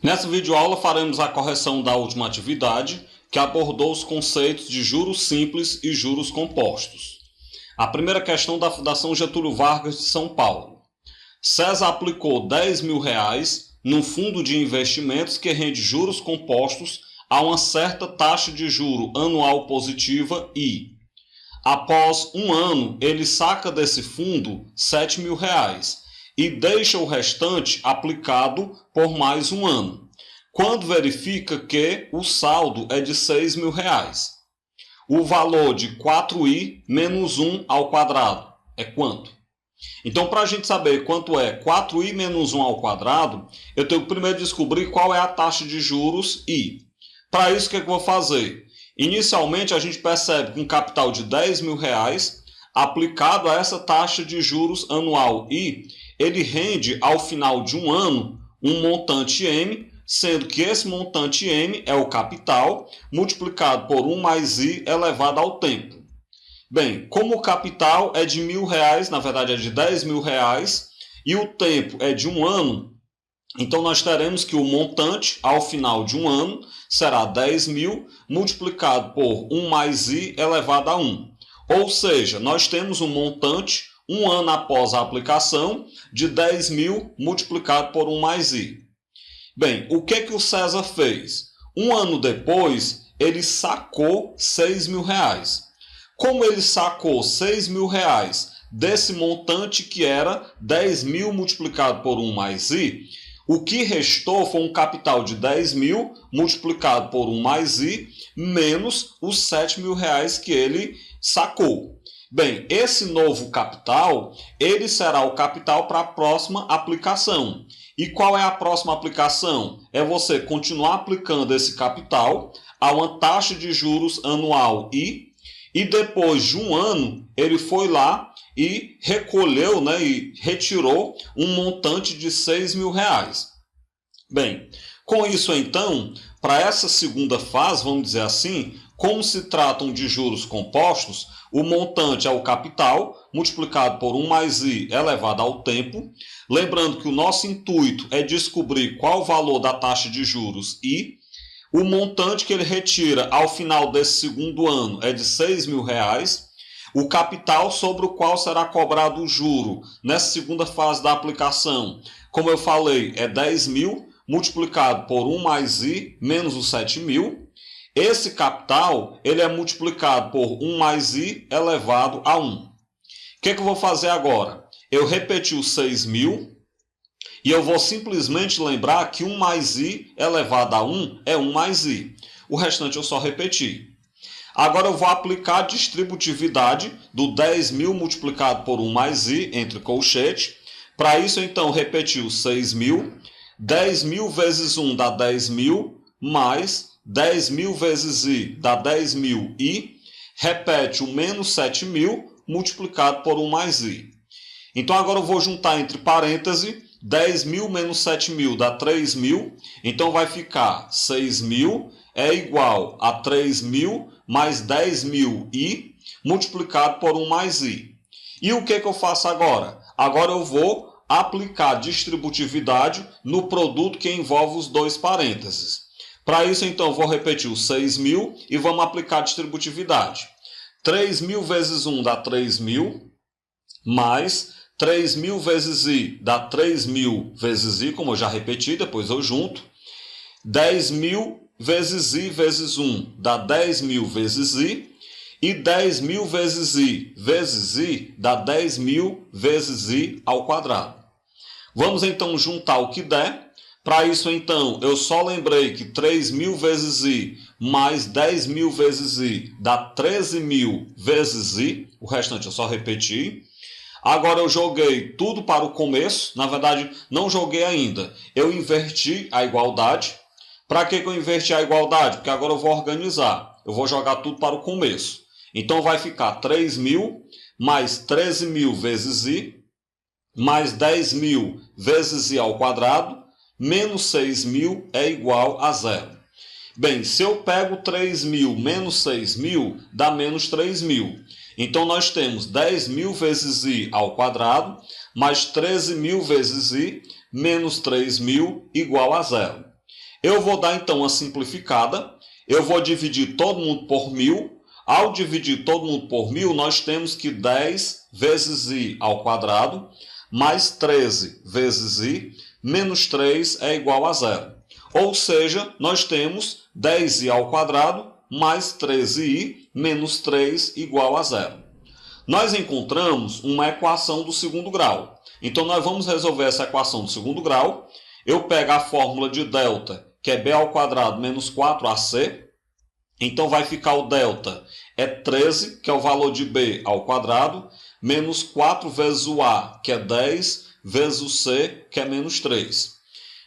Nessa videoaula faremos a correção da última atividade, que abordou os conceitos de juros simples e juros compostos. A primeira questão da Fundação Getúlio Vargas de São Paulo. César aplicou R$10.000 num fundo de investimentos que rende juros compostos a uma certa taxa de juro anual positiva e, após um ano, ele saca desse fundo R$7.000 e deixa o restante aplicado por mais um ano, quando verifica que o saldo é de R$6.000. O valor de 4i menos 1 ao quadrado é quanto? Então, para a gente saber quanto é 4i menos 1 ao quadrado, eu tenho que primeiro descobrir qual é a taxa de juros i. Para isso, o que eu vou fazer? Inicialmente, a gente percebe que um capital de R$10.000 aplicado a essa taxa de juros anual i, ele rende ao final de um ano um montante M, sendo que esse montante M é o capital multiplicado por 1 mais i elevado ao tempo. Bem, como o capital é de R$1.000, na verdade é de R$10.000, e o tempo é de um ano, então nós teremos que o montante ao final de um ano será 10.000 multiplicado por 1 mais i elevado a 1. Ou seja, nós temos um montante, um ano após a aplicação, de 10.000 multiplicado por 1 mais i. Bem, o que o César fez? Um ano depois, ele sacou R$6.000. Como ele sacou R$6.000 desse montante que era 10.000 multiplicado por 1 mais i, o que restou foi um capital de 10.000 multiplicado por 1 mais i, menos os R$7.000 que ele sacou. Bem, esse novo capital, ele será o capital para a próxima aplicação. E qual é a próxima aplicação? É você continuar aplicando esse capital a uma taxa de juros anual I, e depois de um ano, ele foi lá e recolheu, e retirou um montante de R$6.000. Bem, com isso então, para essa segunda fase, vamos dizer assim, como se tratam de juros compostos, o montante é o capital multiplicado por 1 mais i elevado ao tempo. Lembrando que o nosso intuito é descobrir qual o valor da taxa de juros i. O montante que ele retira ao final desse segundo ano é de R$6.000. O capital sobre o qual será cobrado o juro nessa segunda fase da aplicação, como eu falei, é 10.000 multiplicado por 1 mais i menos os 7.000. Esse capital ele é multiplicado por 1 mais i elevado a 1. O que eu vou fazer agora? Eu repeti os 6.000 e eu vou simplesmente lembrar que 1 mais i elevado a 1 é 1 mais i. O restante eu só repeti. Agora eu vou aplicar a distributividade do 10.000 multiplicado por 1 mais i entre colchete. Para isso, então, repetir os 6.000. 10.000 vezes 1 dá 10.000, mais 10.000 vezes i dá 10.000i. Repete o menos 7.000 multiplicado por 1 mais i. Então, agora eu vou juntar entre parênteses. 10.000 menos 7.000 dá 3.000. Então, vai ficar 6.000 é igual a 3.000 mais 10.000i multiplicado por 1 mais i. E o que eu faço agora? Agora eu vou aplicar distributividade no produto que envolve os dois parênteses. Para isso, então, eu vou repetir os 6.000 e vamos aplicar distributividade. 3.000 vezes 1 dá 3.000, mais 3.000 vezes i dá 3.000 vezes i, como eu já repeti, depois eu junto. 10.000 vezes i vezes 1 dá 10.000 vezes i. E 10.000 vezes i dá 10.000 vezes i ao quadrado. Vamos então juntar o que der. Para isso, então, eu só lembrei que 3.000 vezes i mais 10.000 vezes i dá 13.000 vezes i. O restante eu só repeti. Agora eu joguei tudo para o começo. Na verdade, não joguei ainda. Eu inverti a igualdade. Para que eu inverti a igualdade? Porque agora eu vou organizar. Eu vou jogar tudo para o começo. Então vai ficar 3.000 mais 13.000 vezes i, mais 10.000 vezes i ao quadrado, menos 6.000 é igual a 0. Bem, se eu pego 3.000 menos 6.000, dá menos 3.000. Então, nós temos 10.000 vezes i ao quadrado, mais 13.000 vezes i, menos 3.000, igual a zero. Eu vou dar então uma simplificada. Eu vou dividir todo mundo por 1000. Ao dividir todo mundo por 1000, nós temos que 10 vezes i ao quadrado mais 13 vezes i menos 3 é igual a 0. Ou seja, nós temos 10i ao quadrado mais 13i menos 3 igual a 0. Nós encontramos uma equação do segundo grau. Então, nós vamos resolver essa equação do segundo grau. Eu pego a fórmula de delta, que é b ao quadrado menos 4ac. Então, vai ficar o delta é 13, que é o valor de b ao quadrado, menos 4 vezes o a, que é 10, vezes o c, que é menos 3.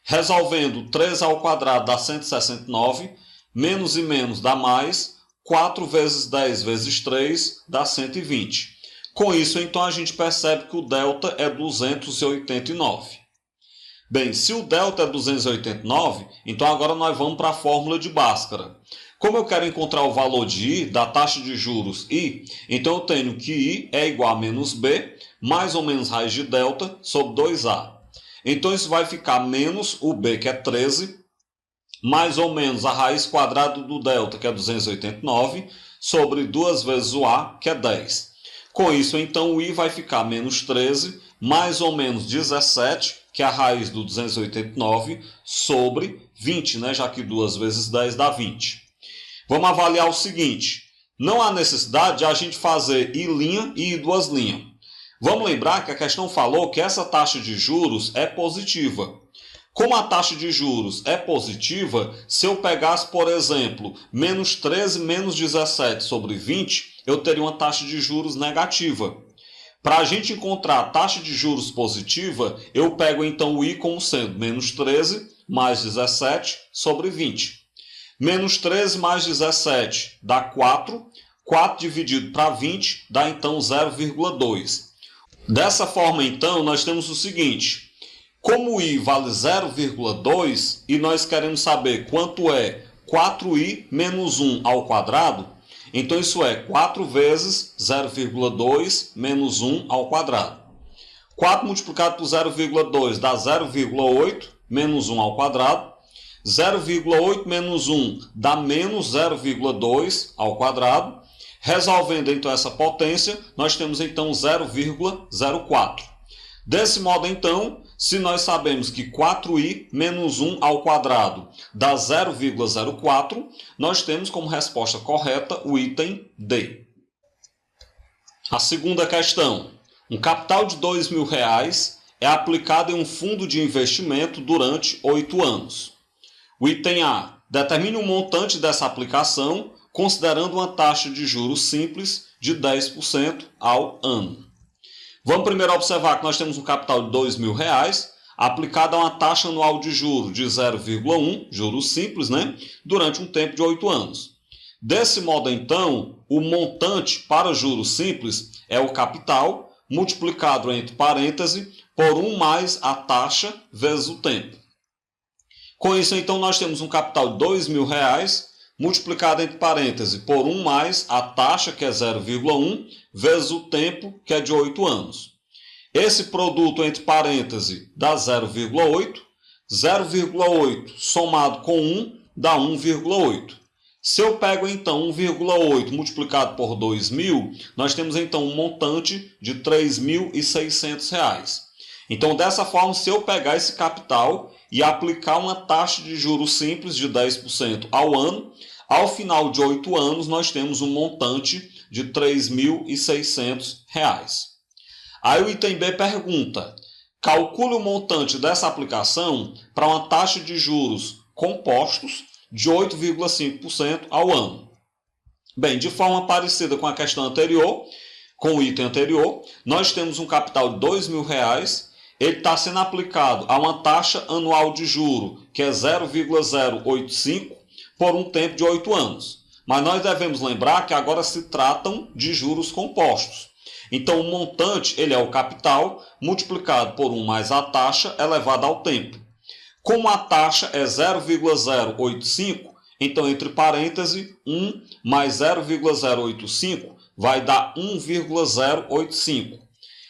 Resolvendo, 13 ao quadrado dá 169, menos e menos dá mais, 4 vezes 10 vezes 3 dá 120. Com isso, então, a gente percebe que o delta é 289. Bem, se o delta é 289, então agora nós vamos para a fórmula de Bhaskara. Como eu quero encontrar o valor de I, da taxa de juros I, então eu tenho que I é igual a menos B, mais ou menos raiz de delta, sobre 2A. Então isso vai ficar menos o B, que é 13, mais ou menos a raiz quadrada do delta, que é 289, sobre 2 vezes o A, que é 10. Com isso, então, o I vai ficar menos 13, mais ou menos 17, que é a raiz do 289, sobre 20, né? Já que 2 vezes 10 dá 20. Vamos avaliar o seguinte. Não há necessidade de a gente fazer I' e I'. Vamos lembrar que a questão falou que essa taxa de juros é positiva. Como a taxa de juros é positiva, se eu pegasse, por exemplo, menos 13 menos 17 sobre 20, eu teria uma taxa de juros negativa. Para a gente encontrar a taxa de juros positiva, eu pego então o I como sendo menos 13 mais 17 sobre 20. Menos 13 mais 17 dá 4. 4 dividido para 20 dá então 0,2. Dessa forma, então, nós temos o seguinte. Como o I vale 0,2 e nós queremos saber quanto é 4i menos 1 ao quadrado, então isso é 4 vezes 0,2 menos 1 ao quadrado. 4 multiplicado por 0,2 dá 0,8 menos 1 ao quadrado. 0,8 menos 1 dá menos 0,2 ao quadrado. Resolvendo então essa potência, nós temos então 0,04. Desse modo, então, se nós sabemos que 4i menos 1 ao quadrado dá 0,04, nós temos como resposta correta o item D. A segunda questão. Um capital de R$2.000 é aplicado em um fundo de investimento durante 8 anos. O item A. Determine o montante dessa aplicação considerando uma taxa de juros simples de 10% ao ano. Vamos primeiro observar que nós temos um capital de R$2.000 aplicado a uma taxa anual de juros de 0,1, juros simples, né? Durante um tempo de 8 anos. Desse modo, então, o montante para juros simples é o capital multiplicado entre parênteses por 1 mais a taxa vezes o tempo. Com isso, então, nós temos um capital de R$2.000 multiplicado entre parênteses por 1 mais a taxa, que é 0,1, vezes o tempo, que é de 8 anos. Esse produto entre parênteses dá 0,8. 0,8 somado com 1 dá 1,8. Se eu pego, então, 1,8 multiplicado por 2.000, nós temos, então, um montante de R$3.600. Então, dessa forma, se eu pegar esse capital e aplicar uma taxa de juros simples de 10% ao ano, ao final de 8 anos, nós temos um montante de R$3.600. Aí o item B pergunta, calcule o montante dessa aplicação para uma taxa de juros compostos de 8,5% ao ano. Bem, de forma parecida com a questão anterior, com o item anterior, nós temos um capital de R$2.000, ele está sendo aplicado a uma taxa anual de juro, que é 0,085, por um tempo de 8 anos. Mas nós devemos lembrar que agora se tratam de juros compostos. Então, o montante ele é o capital multiplicado por 1 mais a taxa elevada ao tempo. Como a taxa é 0,085, então, entre parênteses, 1 mais 0,085 vai dar 1,085.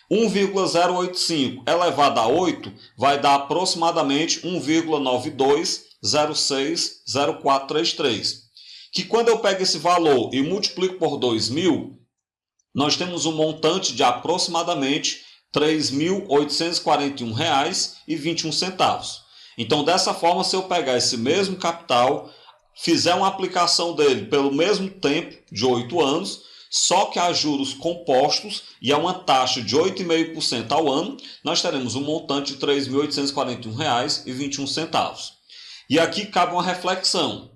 1,085 elevado a 8 vai dar aproximadamente 1,92 0,060433. Que quando eu pego esse valor e multiplico por 2.000, nós temos um montante de aproximadamente R$ 3.841,21. Então, dessa forma, se eu pegar esse mesmo capital, fizer uma aplicação dele pelo mesmo tempo, de 8 anos, só que a juros compostos e a uma taxa de 8,5% ao ano, nós teremos um montante de R$ 3.841,21. E aqui cabe uma reflexão.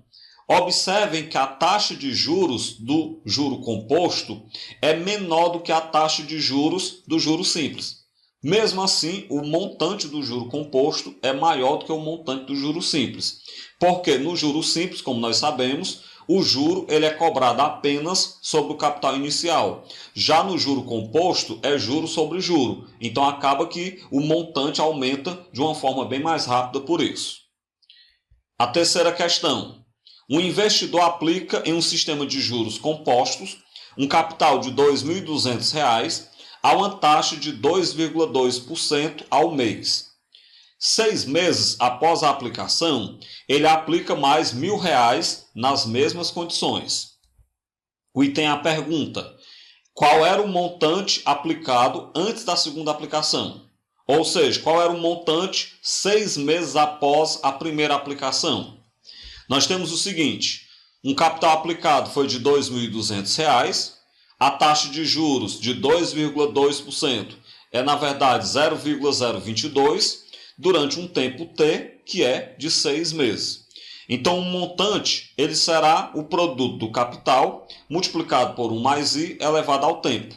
Observem que a taxa de juros do juro composto é menor do que a taxa de juros do juro simples. Mesmo assim, o montante do juro composto é maior do que o montante do juro simples. Porque no juro simples, como nós sabemos, o juro ele é cobrado apenas sobre o capital inicial. Já no juro composto, é juro sobre juro. Então acaba que o montante aumenta de uma forma bem mais rápida por isso. A terceira questão. Um investidor aplica em um sistema de juros compostos um capital de R$ 2.200 a uma taxa de 2,2% ao mês. 6 meses após a aplicação, ele aplica mais R$ 1.000 nas mesmas condições. O item A pergunta: qual era o montante aplicado antes da segunda aplicação? Ou seja, qual era o montante 6 meses após a primeira aplicação? Nós temos o seguinte: um capital aplicado foi de R$ 2.200, a taxa de juros de 2,2% é, na verdade, 0,022, durante um tempo T, que é de 6 meses. Então, o montante ele será o produto do capital multiplicado por 1 mais I elevado ao tempo.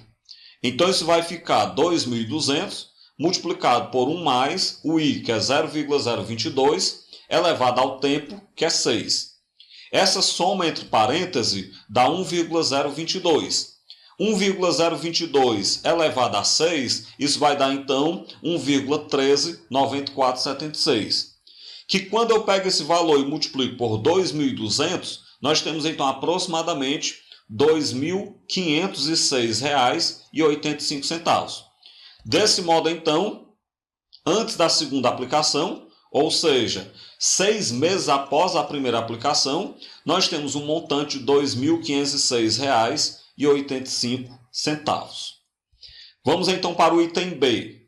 Então, isso vai ficar 2.200 multiplicado por 1 mais o I, que é 0,022, elevado ao tempo, que é 6. Essa soma entre parênteses dá 1,022. 1,022 elevado a 6, isso vai dar então 1,139476. Que quando eu pego esse valor e multiplico por 2.200, nós temos então aproximadamente R$ 2.506,85. Desse modo então, antes da segunda aplicação, ou seja, 6 meses após a primeira aplicação, nós temos um montante de R$ 2.506,85. Vamos então para o item B.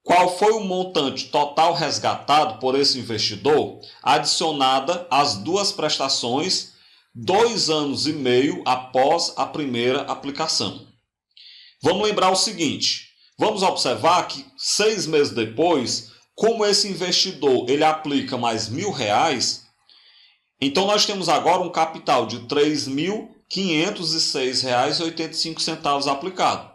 Qual foi o montante total resgatado por esse investidor, adicionada às duas prestações 2 anos e meio após a primeira aplicação? Vamos lembrar o seguinte: vamos observar que 6 meses depois, como esse investidor ele aplica mais R$ 1.000, então nós temos agora um capital de R$ 3.506,85 aplicado.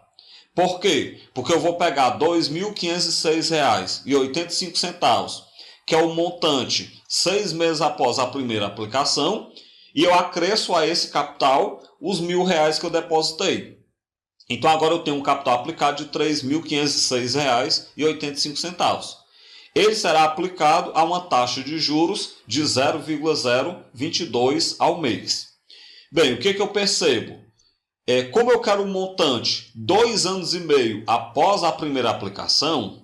Por quê? Porque eu vou pegar R$ 2.506,85, que é o montante 6 meses após a primeira aplicação, e eu acresço a esse capital os R$ 1.000 que eu depositei. Então agora eu tenho um capital aplicado de R$ 3.506,85. Ele será aplicado a uma taxa de juros de 0,022 ao mês. Bem, o que eu percebo? Como eu quero um montante 2 anos e meio após a primeira aplicação,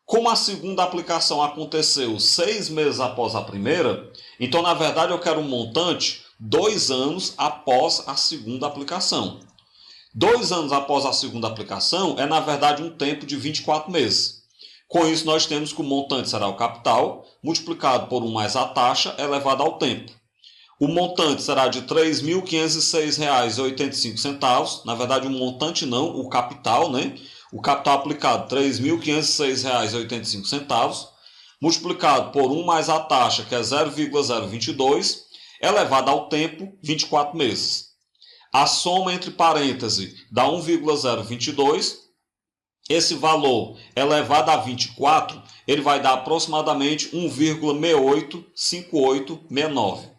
como a segunda aplicação aconteceu 6 meses após a primeira, então na verdade eu quero um montante 2 anos após a segunda aplicação. 2 anos após a segunda aplicação é na verdade um tempo de 24 meses. Com isso, nós temos que o montante será o capital, multiplicado por 1 mais a taxa, elevado ao tempo. O montante será de R$ 3.506,85. Na verdade, o montante não, o capital, né? O capital aplicado, R$ 3.506,85, multiplicado por 1 mais a taxa, que é 0,022, elevado ao tempo, 24 meses. A soma entre parênteses dá 1,022. Esse valor elevado a 24, ele vai dar aproximadamente 1,685869,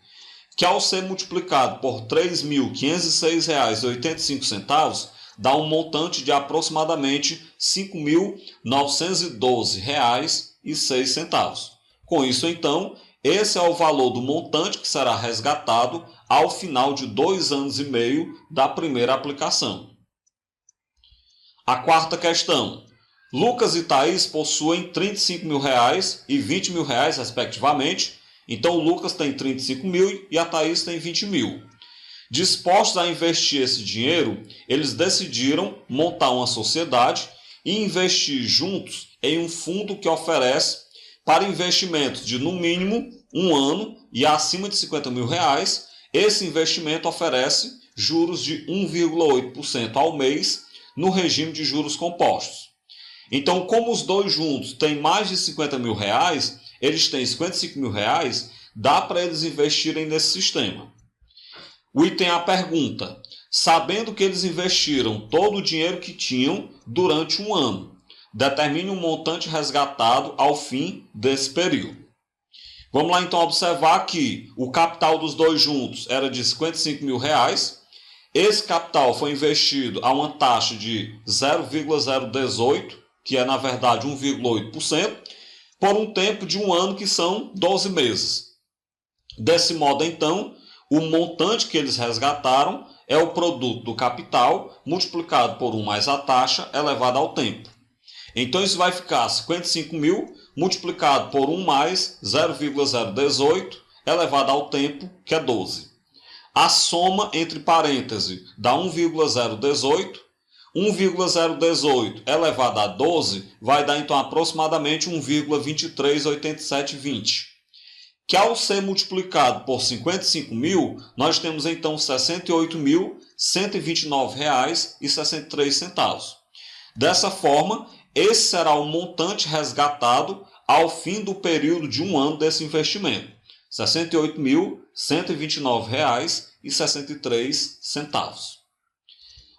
que ao ser multiplicado por R$ 3.506,85, dá um montante de aproximadamente R$ 5.912,06. Com isso, então, esse é o valor do montante que será resgatado ao final de 2 anos e meio da primeira aplicação. A quarta questão. Lucas e Thaís possuem R$ 35.000 e R$ 20.000, respectivamente, Então o Lucas tem 35 mil e a Thaís tem 20 mil. Dispostos a investir esse dinheiro, eles decidiram montar uma sociedade e investir juntos em um fundo que oferece para investimentos de no mínimo 1 ano e acima de 50 mil reais. Esse investimento oferece juros de 1,8% ao mês no regime de juros compostos. Então, como os dois juntos têm mais de 50 mil reais, eles têm 55 mil reais, dá para eles investirem nesse sistema. O item A pergunta: sabendo que eles investiram todo o dinheiro que tinham durante 1 ano, determine um montante resgatado ao fim desse período. Vamos lá então observar que o capital dos dois juntos era de 55 mil reais. Esse capital foi investido a uma taxa de 0,018, que é na verdade 1,8%, por um tempo de 1 ano, que são 12 meses. Desse modo então, o montante que eles resgataram é o produto do capital multiplicado por 1 mais a taxa elevada ao tempo. Então isso vai ficar 55 mil multiplicado por 1 mais 0,018 elevado ao tempo, que é 12. A soma entre parênteses dá 1,018. 1,018 elevado a 12 vai dar então aproximadamente 1,238720. Que ao ser multiplicado por 55 mil, nós temos então R$ 68.129,63. Dessa forma, esse será o montante resgatado ao fim do período de 1 ano desse investimento. R$ 68.129,63.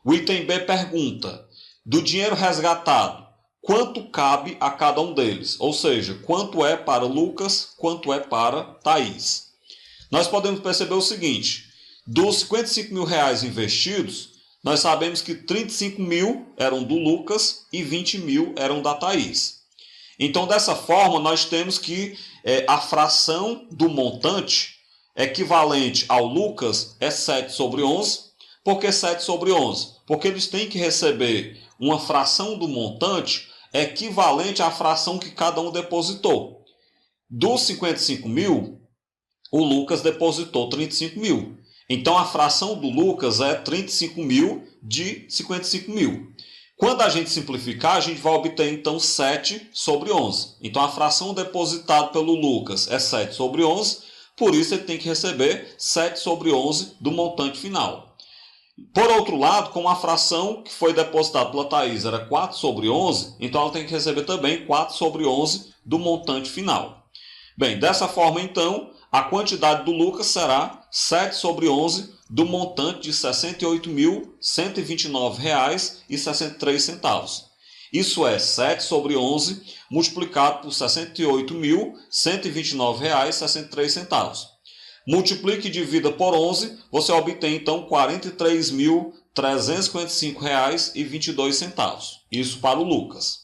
O item B pergunta: do dinheiro resgatado, quanto cabe a cada um deles? Ou seja, quanto é para Lucas, quanto é para Thaís? Nós podemos perceber o seguinte: dos 55 mil reais investidos, nós sabemos que 35 mil eram do Lucas e 20 mil eram da Thaís. Então, dessa forma, nós temos que a fração do montante equivalente ao Lucas é 7 sobre 11. Por que 7 sobre 11? Porque eles têm que receber uma fração do montante equivalente à fração que cada um depositou. Dos 55 mil, o Lucas depositou 35 mil. Então, a fração do Lucas é 35 mil de 55 mil. Quando a gente simplificar, a gente vai obter, então, 7 sobre 11. Então, a fração depositada pelo Lucas é 7 sobre 11, por isso ele tem que receber 7 sobre 11 do montante final. Por outro lado, como a fração que foi depositada pela Thaís era 4 sobre 11, então ela tem que receber também 4 sobre 11 do montante final. Bem, dessa forma, então, a quantidade do Lucas será 7 sobre 11 do montante de R$ 68.129,63. Isso é 7 sobre 11 multiplicado por R$ 68.129,63. Multiplique e divida por 11, você obtém então R$ 43.355,22. Isso para o Lucas.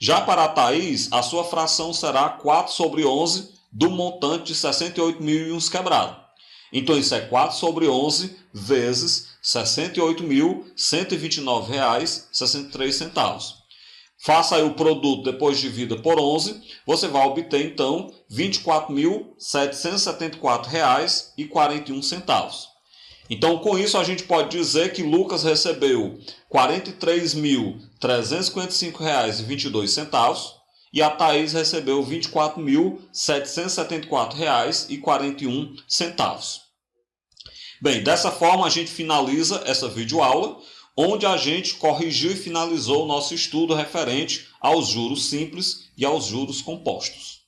Já para a Thaís, a sua fração será 4 sobre 11 do montante de 68 mil e uns quebrado. Então isso é 4 sobre 11 vezes R$ 68.129,63. Faça aí o produto depois divida por 11, você vai obter então R$ 24.774,41. Então com isso a gente pode dizer que Lucas recebeu R$ 43.355,22 e a Thaís recebeu R$ 24.774,41. Bem, dessa forma a gente finaliza essa videoaula, onde a gente corrigiu e finalizou o nosso estudo referente aos juros simples e aos juros compostos.